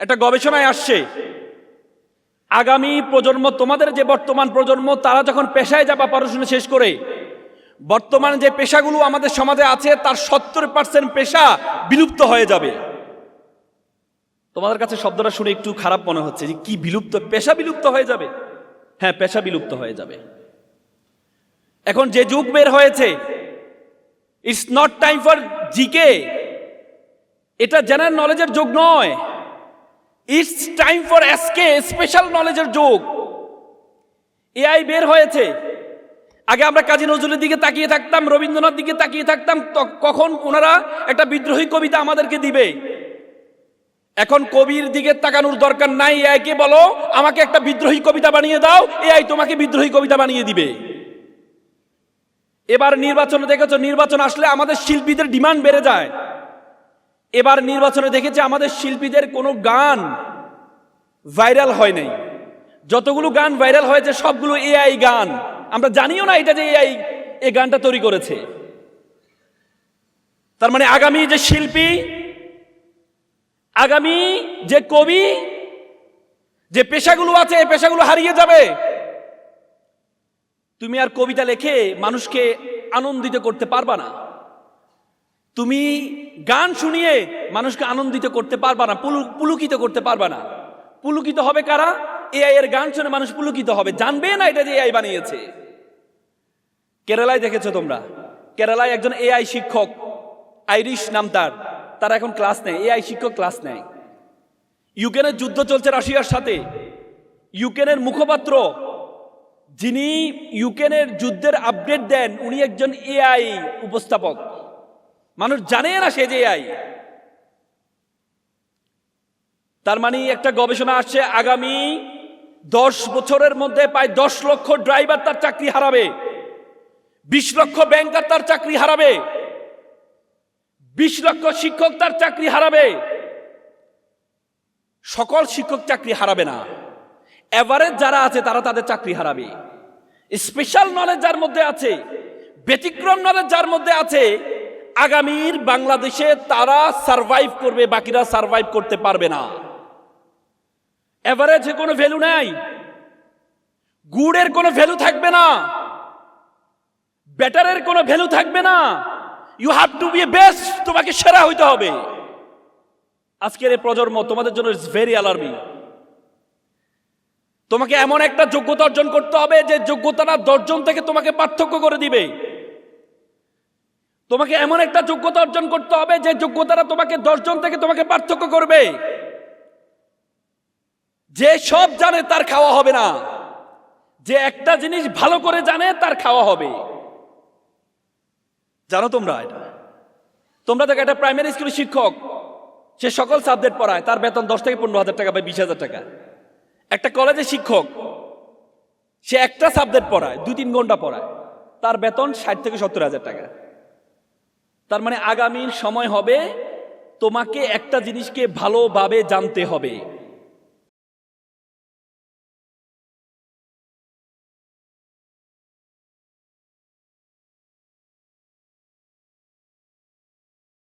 একটা গবেষণায় আসছে, আগামী প্রজন্ম, তোমাদের যে বর্তমান প্রজন্ম, তারা যখন পেশায় যাবা পড়াশোনা শেষ করে, বর্তমান যে পেশাগুলো আমাদের সমাজে আছে তার 70% পেশা বিলুপ্ত হয়ে যাবে। তোমাদের কাছে শব্দটা শুনে একটু খারাপ মনে হচ্ছে যে কি বিলুপ্ত, পেশা বিলুপ্ত হয়ে যাবে? হ্যাঁ, পেশা বিলুপ্ত হয়ে যাবে। এখন যে যুগ বের হয়েছে, it's not time for GK, এটা জেনারেল নলেজের যুগ নয়, it's time for SK, special নলেজের যুগ। এআই বের হয়েছে। আগে আমরা কাজী নজরুলের দিকে তাকিয়ে থাকতাম, রবীন্দ্রনাথ দিকে তাকিয়ে থাকতাম, কখন ওনারা একটা বিদ্রোহী কবিতা আমাদেরকে দিবে। এখন কবির দিকে তাকানোর দরকার নাই, এআই কে বলো আমাকে একটা বিদ্রোহী কবিতা বানিয়ে দাও, এআই তোমাকে বিদ্রোহী কবিতা বানিয়ে দিবে। এবার নির্বাচনে দেখেছো, নির্বাচন আসলে আমাদের শিল্পীদের ডিমান্ড বেড়ে যায়। এবার নির্বাচনে দেখেছি আমাদের শিল্পীদের কোনো গান ভাইরাল হয় নাই, যতগুলো গান ভাইরাল হয়েছে সবগুলো এআই গান। আমরা জানিও না এটা যে এআই এই গানটা তৈরি করেছে। তার মানে আগামী যে শিল্পী, আগামী যে কবি, যে পেশাগুলো আছে, এই পেশাগুলো হারিয়ে যাবে। তুমি আর কবিতা লেখে মানুষকে আনন্দিত করতে পারবা না, তুমি গান শুনিয়ে মানুষকে আনন্দিত করতে পারবা না, পুলকিত করতে পারবা না। পুলকিত হবে কারা? এআই এর গান শুনে মানুষ পুলকিত হবে, জানবে না এটা যে এআই বানিয়েছে। কেরালায় দেখেছো তোমরা, কেরালায় একজন এআই শিক্ষক, আইরিশ নাম তার এখন ক্লাস নেয়, এআই শিক্ষক ক্লাস নেয়। ইউক্রেনের যুদ্ধ চলছে রাশিয়ার সাথে, ইউক্রেনের মুখপাত্র যিনি ইউক্রেনের যুদ্ধের আপডেট দেন, উনি একজন এআই উপস্থাপক। মানুষ জানে না সে যে এআই। তার মানে একটা গবেষণা আসছে, আগামী 10 বছরের মধ্যে প্রায় 10 লক্ষ ড্রাইভার তার চাকরি হারাবে, 20 লক্ষ ব্যাংকার তার চাকরি হারাবে, 20 লক্ষ শিক্ষক তার চাকরি হারাবে। সকল শিক্ষক চাকরি হারাবে না, এভারেজ যারা আছে তারা তাদের চাকরি হারাবে। স্পেশাল নলেজ যার মধ্যে আছে, ব্যতিক্রম নলেজ যার মধ্যে আছে, আগামীর বাংলাদেশে তারা সারভাইভ করবে, বাকিরা সারভাইভ করতে পারবে না। এভারেজে কোনো ভ্যালু নাই, গুড়ের কোনো ভ্যালু থাকবে না, বেটারের কোনো ভ্যালু থাকবে না। You have to be best, তোমাকে সেরা হইতে হবে। আজকের এই প্রজন্ম তোমাদের জন্য ইটস ভেরি অ্যালার্মিং। তোমাকে এমন একটা যোগ্যতা অর্জন করতে হবে যে যোগ্যতাটা 10 জন থেকে তোমাকে পার্থক্য করে দিবে। তোমাকে এমন একটা যোগ্যতা অর্জন করতে হবে যে যোগ্যতাটা তোমাকে 10 জন থেকে তোমাকে পার্থক্য করবে। যে সব জানে তার খাওয়া হবে না, যে একটা জিনিস ভালো করে জানে তার খাওয়া হবে। জানো তোমরা এটা? তোমরা দেখো একটা প্রাইমারি স্কুলের শিক্ষক, সে সকল সাবজেক্ট পড়ায়, তার বেতন 10 থেকে 15,000 টাকা বা 20,000 টাকা। একটা কলেজের শিক্ষক, সে একটা সাবজেক্ট পড়ায়, 2-3 ঘন্টা পড়ায়, তার বেতন 60 থেকে 70,000 টাকা। তার মানে আগামীর সময় হবে তোমাকে একটা জিনিসকে ভালোভাবে জানতে হবে।